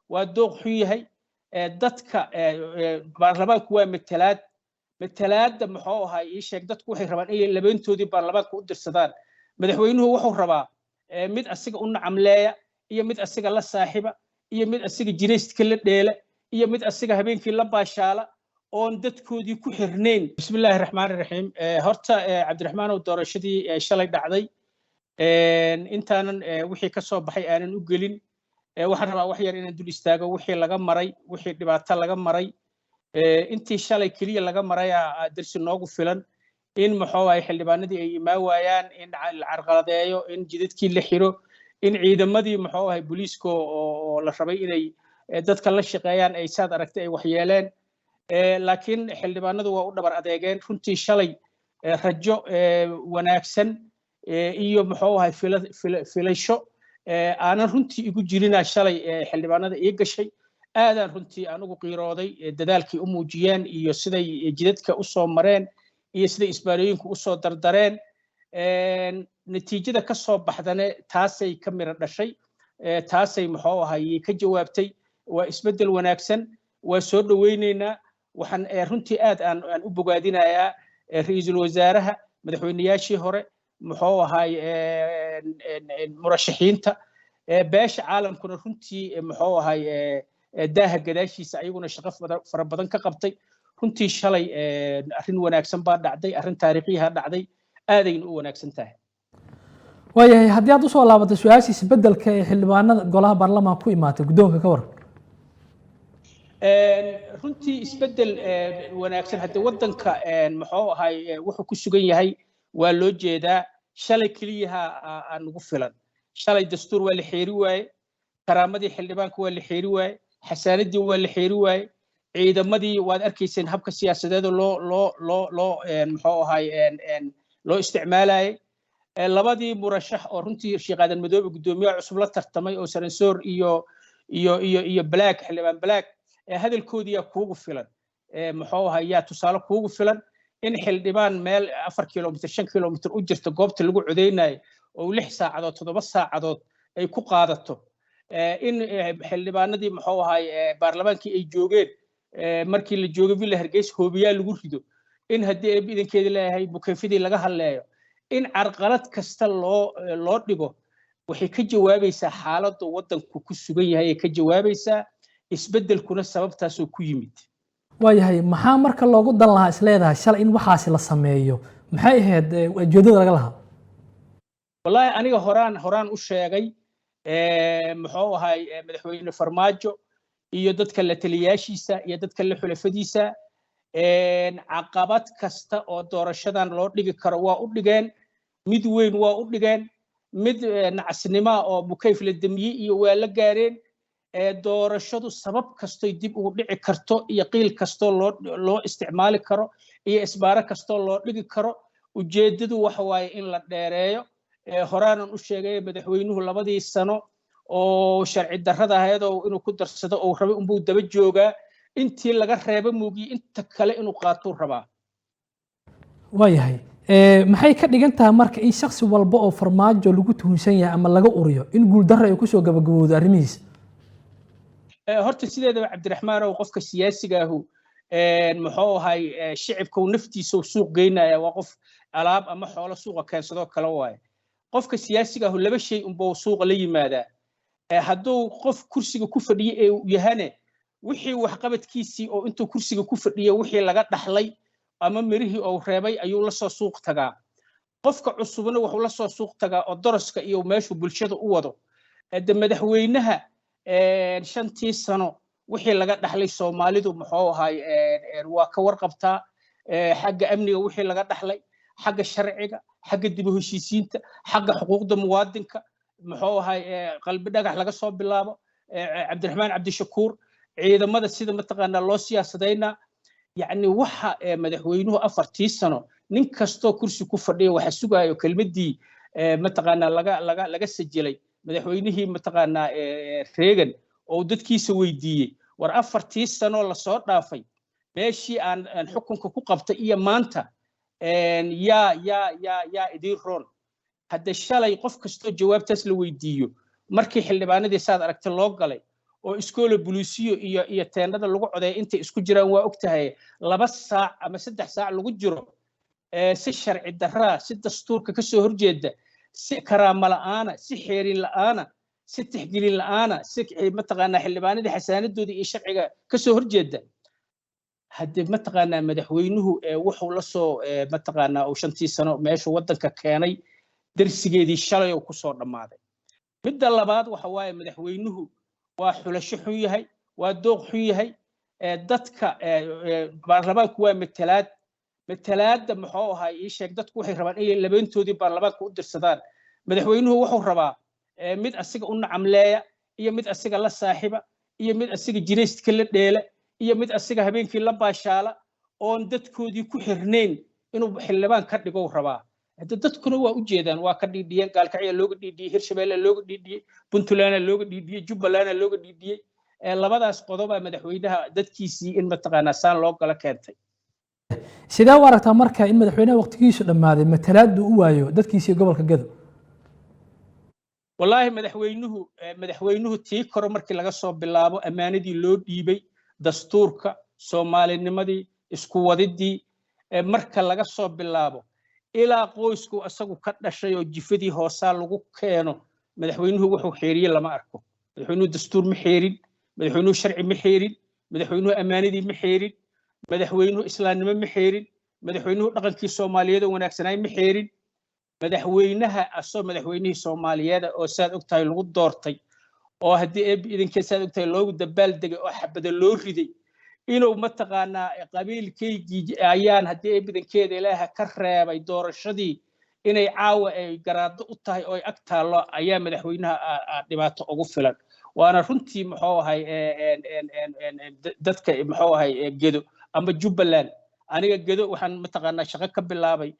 ودوق حيهي دتك برلمان كوا متلاد محوها يشك دتك وحي ربان إيه لبنتودي برلمان كودر سدان مدحوينه وحو ربا مد أسيق أن عملايا إيه مد أسيق الله صاحبة إيه مد أسيق جنيست كل ديلة إيه مد أسيق هبين في لبا شالة أون دتكودي كحرنين بسم الله الرحمن الرحيم هرتا عبد الرحمن ودورشدي شلي دعدي intaan wixii ka soo baxay aanan u gelin waxaan rabaa wax yar inaan dul istaago wixii laga maray wixii dhibaato laga maray intii shalay kaliya laga maray darsi noogu filan in maxoo ay xildhibaanadii ay imaa waayaan in la carqaladeeyo in jidadkii la xiro in ciidamadii maxoo ay booliiska oo la rabay inay dadka la shaqeeyaan ay saad aragtay ay waxyeeleen laakiin xildhibaanadu waa u dhabar adeegeen runtii shalay rajo wanaagsan iyo maxuu ahay filasho aanan runtii igu jirina shalay xildhibaanada ii gashay aadaan runtii aan ugu qiirooday dadaalkii u muujiyeen iyo siday jidadka u soo mareen iyo siday isbaarooyinku u soo dardareen natiijada ka soo baxdane taasay ka miro dhashay taasay maxuu ahay ka jawaabtay waa isbeddel wanaagsan waa soo dhaweynaynaa waxaan runtii aad aan u bogaadinayaa ra'iisul wasaaraha madaxweynayaashii hore muxuu ahay murashaxiinta beesha caalamkuna runtii muxuu ahay daaha gadaashiisa ayaguna shaqo fara badan ka qabtay runtii shalay arrin wanaagsan baa dhacday arrin taariikhiyaha dhacday aadayna u wanaagsan tahay waayahay haddii aad usoo laabatay su-aasha isbeddelka ee xildhibaanada golaha baarlamaanka ku imaatay guddoonka ka waran runtii isbeddel wanaagsan haddii waddanka muxuu ahay wuxuu ku sugan yahay waa loo jeedaa shalay kaliyaha aan ugu filan shalay dastuur waa la xeeri waaye karaamadii xildhibaanka waa la xeeri waaye xasaanadii waa la xeeri waaye ciidamadii waad arkayseen habka siyaasadeed loo muxuu ahay loo isticmaalayay labadii murashax oo runtii Sheekh Aadan Madoobe gudoomiyaha cusub la tartamay oo Saransoor iyo Black xildhibaan Black hadalkoodii kuugu filan muxuu ahay yaa tusaale kuugu filan in xildhibaan meel 4 kiiloomitir 5 kiiloomitir u jirta goobta lagu codeynaayo oo 6 saacadood 7 saacadood ay ku qaadato in xildhibaanadii muxuu ahay baarlamaankii ay joogeen markii la joogay Villa Hargeysa hoobiyaa lagu rido in haddii ay idankeeda leeyahay bukeefidii laga hadleeyo in carqalad kasta loo dhigo waxay ka jawaabaysaa xaaladda waddanku ku sugan yahay ee ka jawaabaysaa isbeddelkuna sababtaas oo ku yimid waayahay maxaa marka loogu dan lahaa isleedahay shalay in waxaasi la sameeyo maxay ahayd ujeedada laga lahaa wallahi aniga horaan u sheegay muxuu ahay madaxweyne Farmaajo iyo dadka la taliyaashiisa iyo dadka la xulafadiisa caqabad kasta oo doorashadan loo dhigi karo waa u dhigeen mid weyn waa u dhigeen mid nacasnimo oo mukayf la damiyay iyo waa la gaareen doorashadu sabab kasto dib ugu dhici karto iyo qiil kasto loo isticmaali karo iyo isbaara kasto loo dhigi karo ujeedadu waxa waaye in la dheereeyo horaanan u sheegay madaxweynuhu 2 sano oo sharci darrada ahayd oo inuu ku darsado oo rabay inuu daba joogaa intii laga reebo muugiyo inta kale inuu qaato rabaa waayahay maxay ka dhigan tahay marka in shakhsi walba oo Farmaajo lagu tuhunsan yahay ama laga uriyo in guul darro ay ku soo gabagabowdo arrimihiisa horta sideedaba Cabdiraxmaan oo qofka siyaasiga ah muxuu ahay shicibka uu naftiisa suuq geynaya waa qof alaab ama xoolo suuqa keensado kala waaye qofka siyaasiga ah 2 shay unbuu suuqa la yimaadaa hadduu qof kursiga ku fadhiyo ee yahane wixii wax qabadkiisii oo intuu kursiga ku fadhiyo wixii laga dhaxlay ama mirihii oo reebay ayuu la soo suuq tagaa qofka cusubna wuxuu la soo suuq tagaa oo daraska iyo meeshu bulshada u wado madaxweynaha 5 sano wixii laga dhaxlay Soomaalidu muxuu ahay waa ka warqabtaa xagga amniga wixii laga dhaxlay xagga sharciga xagga dib u heshiisiinta xagga xuquuqda muwaadinka muxuu ahay qalbi dhagax laga soo bilaabo Cabdiraxmaan Cabdishakuur ciidamada sida mataqaana loo siyaasadayna يعني waxa madaxweynuhu 4 sano nin kasto kursi ku fadhiyo waxa sugayo kelmadii mataqaana laga sajilay madaxweynihii mataqaana Reagan oo dadkiisa weydiiyay war 4 sano la soo dhaafay meeshii aan xukunka ku qabtay iyo maanta ya idin roon hadda shalay qof kasto jawaabtaas la weydiiyo markii xildhibaanadii saad aragtay loo galay oo iskoola bulisiyo iyo teendhada lagu codeeyo intay isku jiraan waa ogtahay 2 saac ama 3 saac lagu jiro si sharci darraa si dastuurka ka soo horjeeda si karaama la'aana si xeerin la'aana si tixgelin la'aana si mataqaanaa xildhibaanadii xasaanadoodii iyo sharciga ka soo horjeeda haddii mataqaanaa madaxweynuhu wuxuu la soo mataqaanaa uu 5 sano meesha waddanka keenay darsigeedii shalay uu ku soo dhammaaday midda labaad waxa waaye madaxweynuhu waa xulasho xun yahay waa dooq xun yahay dadka baarlamaanku waa matalaadda muxuu ahaa ii sheeg dadku waxay rabaan inay labeentoodii baarlamaanka u dirsadaan madaxweynuhu wuxuu rabaa mid asiga u nacamleeya iyo mid asiga la saaxiiba iyo mid asiga jiraystka la dheela iyo mid asiga habeenkii la baashaala oon dadkoodii ku xirnayn inuu xildhibaan ka dhigo rabaa dadkuna waa u jeedaan waa ka dhiidhiyeen gaalkacyo looga dhiidhiyey hirshabeelle looga dhiidhiyey puntland looga dhiidhiyey jubbaland looga dhiidhiyey labadaas qodob ah madaxweynaha dadkiisii in mataqaanaa saan loo gala keentay sidee u aragtaa marka in madaxweynaha waqtigiisu dhammaaday matalaaddu u waayo dadkiisii gobolka Gedo wallaahi madaxweynuhu tii koro markii laga soo bilaabo ammaanadii loo dhiibay dastuurka soomaalinimadii isku wadidii marka laga soo bilaabo ilaa qoysku asagu ka dhashay oo jifadii hoosaa lagu keeno madaxweynuhu wuxuu xeeriyey lama arko madaxweynuhu dastuur ma xeerin madaxweynuhu sharci ma xeerin madaxweynuhu ammaanadii ma xeerin madaxweynuhu islaamnimo ma xeerin madaxweynuhu dhaqankii Soomaaliyeed oo wanaagsanay ma xeerin madaxweynaha asoo madaxweynihii Soomaaliyeed oo saad ogtahay lagu doortay oo haddii idinkee saad ogtahay loogu dabaal degay oo xabada loo riday inuu mataqaanaa qabiilkaygii ayaan haddii idankeeda ilaaha ka reebay doorashadii inay caawa ay garaado u tahay oo ay ag taallo ayaa madaxweynaha dhibaato ugu filan waana runtii muxuu ahay dadka muxuu ahay Gedo ama Jubbaland aniga Gedo waxaan mataqaanaa shaqo ka bilaabay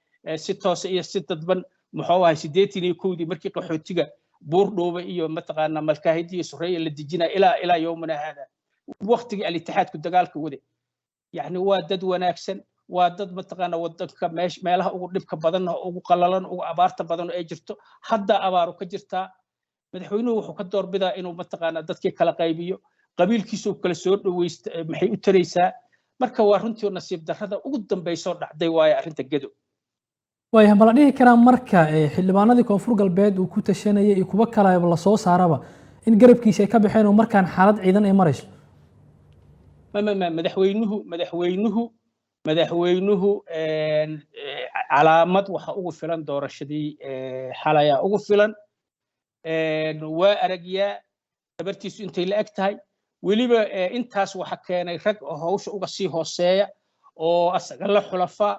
si toos iyo si dadban muxuu ahay 81 markii qaxootiga buur dhooba iyo mataqaanaa malkaahidii Sureeye la dijinaa ilaa yoomana hada waqtigii al-ittixaadku dagaalka wade yani waa dad wanaagsan waa dad mataqaanaa wadanka meelaha ugu dhibka badan ugu qalalan ugu abaarta badan ee jirto hadda abaaru ka jirtaa madaxweynuhu wuxuu ka doorbidaa inuu mataqaanaa dadkii kala qaybiyo qabiilkiisu kala soo dhaweysta maxay u taraysaa marka waa runtii nasiib darrada ugu dambeysoo dhacday waaye arrinta Gedo way ma la dhihi karaa marka xildhibaanadii koonfur galbeed uu ku tashanayay iyo kuwa kale la soo saaraba in garabkiisa ay ka baxeen oo markaan xaalad ciidan ay marayso madaxweynuhu calaamad waxa ugu filan doorashadii xalaya ugu filan waa aragyaa dabartiisu intay la eg tahay weliba intaas waxa keenay rag hawsha uga sii hooseeya oo asaga la xulafaa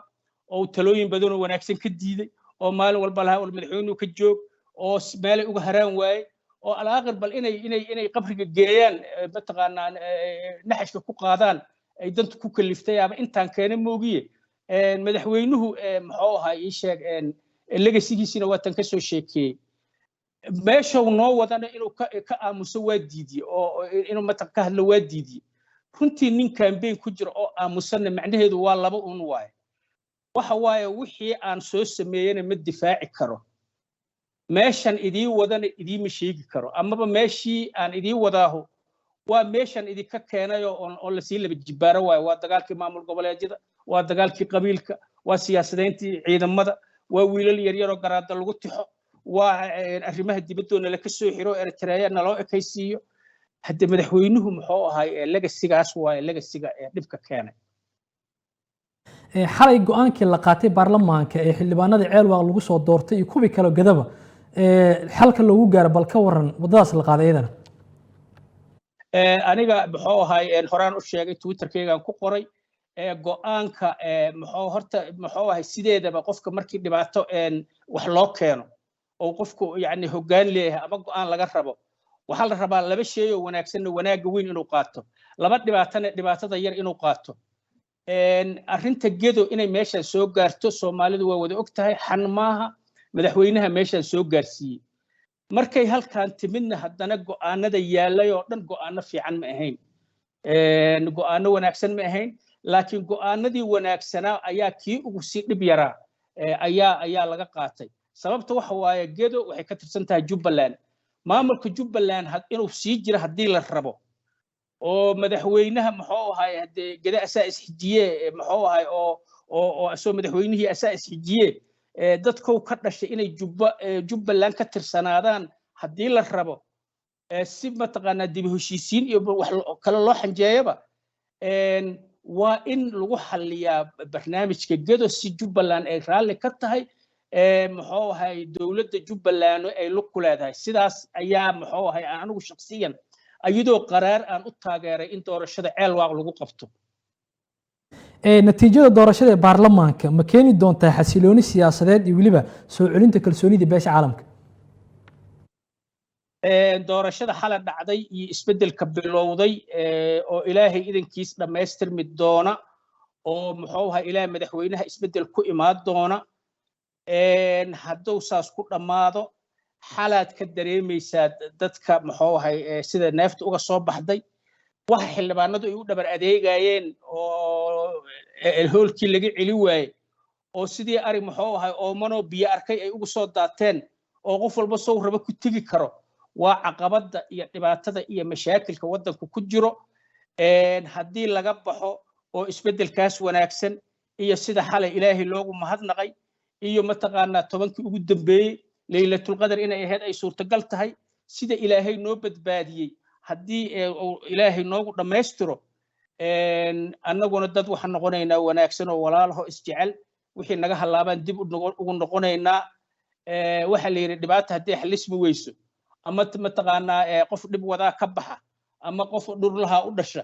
oo talooyin badan oo wanaagsan ka diiday oo maalin walba laha madaxweynuhu ka joog oo meelay uga haraan waayey oo alaaqir bal inay qabriga geeyaan mataqaanaa naxashka ku qaadaan ay dantu ku kaliftay ama intaan keenay moogiye madaxweynuhu muxuu ahaa ii sheeg legasigiisina waa tan ka soo sheekeeyey meesha uu noo wadana inuu ka aamuso waa diidiyey oo inuu mataq ka hadlo waa diidiyey runtii nin campaign ku jira oo aamusanna macnaheedu waa laba un waaye waxa waaye wixii aan soo sameeyana ma difaaci karo meeshan idii wadana idiima sheegi karo amaba meeshii aan idii wadaaho waa meeshan idinka keenay oo la sii laba jibaaro waaye waa dagaalkii maamul goboleedyada waa dagaalkii qabiilka waa siyaasadayntii ciidamada waa wiilal yaryar oo garaada lagu tixo waa arrimaha dibaddoona la ka soo xiro Eritrea naloo ekaysiiyo hadda madaxweynuhu muxuu ahay legasigaas waaye legasiga dhibka keenay xalay go'aankii la qaatay baarlamaanka ee xildhibaanada ceelwaaq lagu soo doortay iyo kuwii kale Gadaba xalka loogu gaaro bal ka waran wadadaas la qaaday iyadana aniga muxuu ahay horaan u sheegay Twitterkaygaan ku qoray go'aanka muxuu ahay sideedaba qofka markii dhibaato wax loo keeno oo qofku yani hoggaan leeyahay ama go'aan laga rabo waxaa la rabaa laba shay oo wanaagsan wanaaga weyn inuu qaato laba dhibaatada yar inuu qaato arrinta Gedo inay meeshan soo gaarto Soomaalidu waa wada ogtahay xan maaha madaxweynaha meeshan soo gaarsiiyey markay halkaan timidna haddana go'aanada yaalay oo dhan go'aano fiican ma ahayn go'aano wanaagsan ma ahayn laakiin go'aanadii wanaagsanaa ayaa kii ugu sii dhib yaraa ayaa laga qaatay sababta waxa waaye Gedo waxay ka tirsan tahay Jubbaland maamulka Jubbaland inuu sii jiro haddii la rabo oo madaxweynaha muxuu ahay hadee gada asaa isxijiye muxuu ahay oo asoo madaxweynihii asaa isxijiye dadku ka dhashay inay Jubbaland ka tirsanaadaan haddii la rabo si mataqaanaa dib u heshiisiin iyo wax kale loo xanjeeyaba waa in lagu xalliyaa barnaamijka Gedo si Jubbaland ay raalli ka tahay muxuu ahay dawladda Jubbaland ay lug ku leedahay sidaas ayaa muxuu ahay anigu shakhsiyan ayadoo qaraar aan u taageeray in doorashada Ceelwaaq lagu qabto natiijada doorashada baarlamaanka ma keeni doontaa xasilooni siyaasadeed iyo waliba soo celinta kalsoonida beesha caalamka doorashada xalay dhacday iyo isbedelka bilowday oo ilaahay idankiis dhameystirmi doona oo muxuu ahaa ilaahay madaxweynaha isbedel ku imaan doona hadduu saas ku dhammaado xalaad ka dareemaysaa dadka muxuu ahay sida neefta uga soo baxday waxa xildhibaanadu ay u dhabar adeegayeen oo hoolkii laga celi waayey oo sidii ari muxuu ahay oomano biyo arkay ay ugu soo daateen oo qof walba soo raba ku tegi karo waa caqabada iyo dhibaatada iyo mashaakilka waddanku ku jiro haddii laga baxo oo isbedelkaas wanaagsan iyo sida xalay ilaahay loogu mahadnaqay iyo mataqaanaa 10kii ugu dambeeyey laylatul qadar inay ahayd ay suurtagal tahay sida ilaahay noo badbaadiyey haddii ilaahay noogu dhammaystiro annaguna dad waxaan noqonaynaa wanaagsan oo walaalaho isjecel wixii naga halaabaan dib ugu noqonaynaa waxa la yidhi dhibaata haddii xalismi weyso ama mataqaanaa qof dhib wadaa ka baxa ama qof dhurlaha u dhasha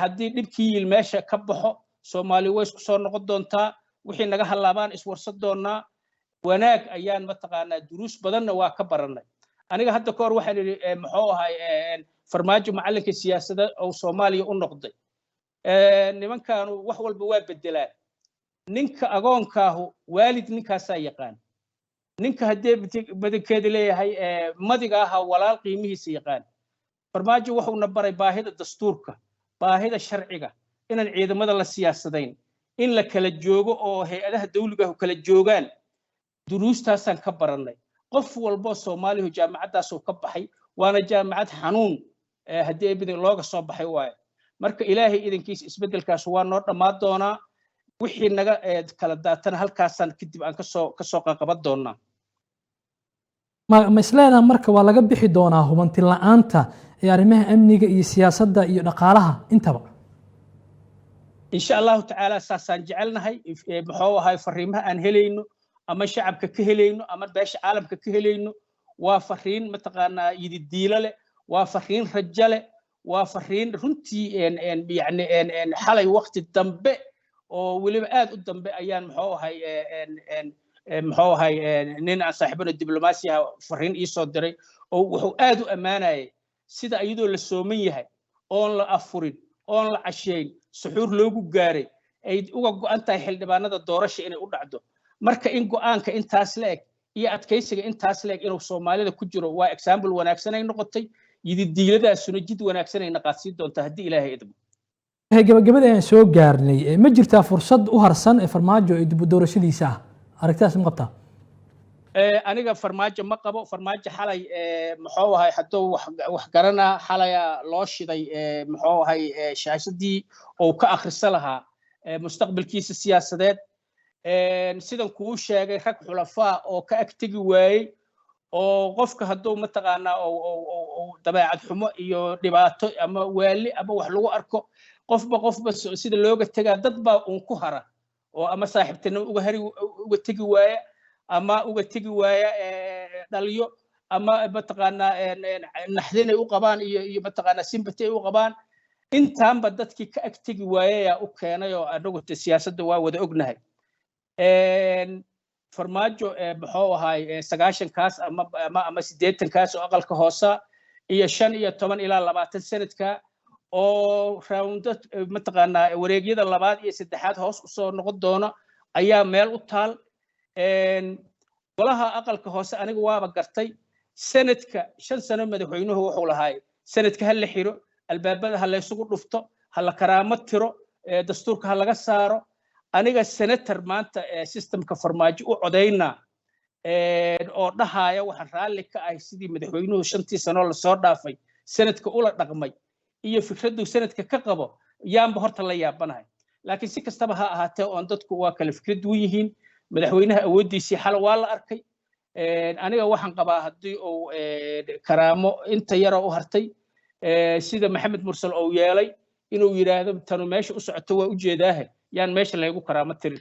haddii dhibkii yil meesha ka baxo Soomaali way isku soo noqon doontaa wixii naga halaabaan iswarsan doonaa wanaag ayaan mataqaanaa duruus badanna waa ka baranay aniga hadda ka hor waxaan yidhi muxuu ahay farmaajo macalinka siyaasadda oo Soomaaliya u noqday nimankaanu wax walba waa bedelaan ninka agoonkaahu waalid ninkaasaa yaqaan ninka haddii badankeeda leeyahay madiga aha walaal qiimihiisa yaqaan farmaajo wuxuuna baray baahida dastuurka baahida sharciga inaan ciidamada la siyaasadayn in la kala joogo oo hay'adaha dawliga ah kala joogaan duruustaasaan ka baranay qof walba Soomaaliya jaamacadaas oo ka baxay waana jaamacad xanuun haddii badan looga soo baxay waaye marka ilaahay idankiis isbedelkaas waa noo dhamaan doonaa wixii naga kala daatan halkaasaan kadib aan ka soo qaban doonaa ma isleedahay marka waa laga bixi doonaa hubanti la'aanta ee arrimaha amniga iyo siyaasadda iyo dhaqaalaha intaba insha Allah ta'ala saasaan jecelnahay muxuu ahay fariimaha aan helayno ama shacabka ka helayno ama beesha caalamka ka helayno waa fariin mataqaanaa yididiila leh waa fariin rajo leh waa fariin runtii yani xalay waqti dambe oo waliba aad u dambe ayaan muxuu ahay nin aan saaxiibana diblomaasiyaha fariin ii soo diray oo wuxuu aad u ammaanayay sida iyadoo la sooman yahay oon la afurin oon la casheyn suxuur loogu gaaray ay uga go'an tahay xildhibaanada doorasho inay u dhacdo marka in go'aanka intaas la eg iyo adkaysiga intaas la eg inuu Soomaalida ku jiro waa example wanaagsan ay noqotay yididiiladaasuna jid wanaagsan ay naqaasiin doontaa haddii ilaahay idmo gabagabada aan soo gaarnay ma jirtaa fursad u harsan ee farmaajo ee dib u doorashadiisa ah aragtidaas ma qabtaa aniga farmaajo ma qabo farmaajo xalay muxuu ahay hadduu wax garanaa xalaya loo shiday muxuu ahay shaashadii oo ka akhrisa lahaa mustaqbalkiisa siyaasadeed sidan kuu sheegay rag xulafaa oo ka agtegi waayey oo qofka hadduu mataqaanaa oo dabeecad xumo iyo dhibaato ama waali ama wax lagu arko qofba sida looga tagaa dad baa uun ku hara oo ama saaxiibtinimo uga tegi waaya ama uga tegi waaya dhaliyo ama mataqaanaa naxdin ay u qabaan iyo mataqaanaa sympathy ay u qabaan intaanba dadkii ka agtegi waayaya u keenay oo anagu siyaasadda waa wada ognahay farmaajo muxuu ahay 90kaas ama 80kaas oo aqalka hoosa iyo 15 ilaa 20 sanadka oo raawndo mataqaanaa wareegyada labaad iyo saddexaad hoos u soo noqon doona ayaa meel u taal golaha aqalka hoose aniga waaba gartay sanadka 5 sano madaxweynuhu wuxuu lahaay sanadka hal la xiro albaabada hal la isugu dhufto hal la karaamo tiro dastuurka hal laga saaro aniga senator maanta systemka farmaajo u codeyna oo dhahaaya waxaan raalli ka ahay sidii madaxweynuhu 5 sano la soo dhaafay sanadka ula dhaqmay iyo fikraddu sanadka ka qabo yaanba horta la yaabanahay laakiin si kastaba ha ahaatee oon dadku waa kala fikrad duwan yihiin madaxweynaha awooddiisii xal waa la arkay aniga waxaan qabaa haddii uu karaamo inta yara u hartay sida maxamed mursal uu yeelay inuu yiraahdo tanu meesha u socoto waa u jeedaahe yaan meesha lagu karaamo tirin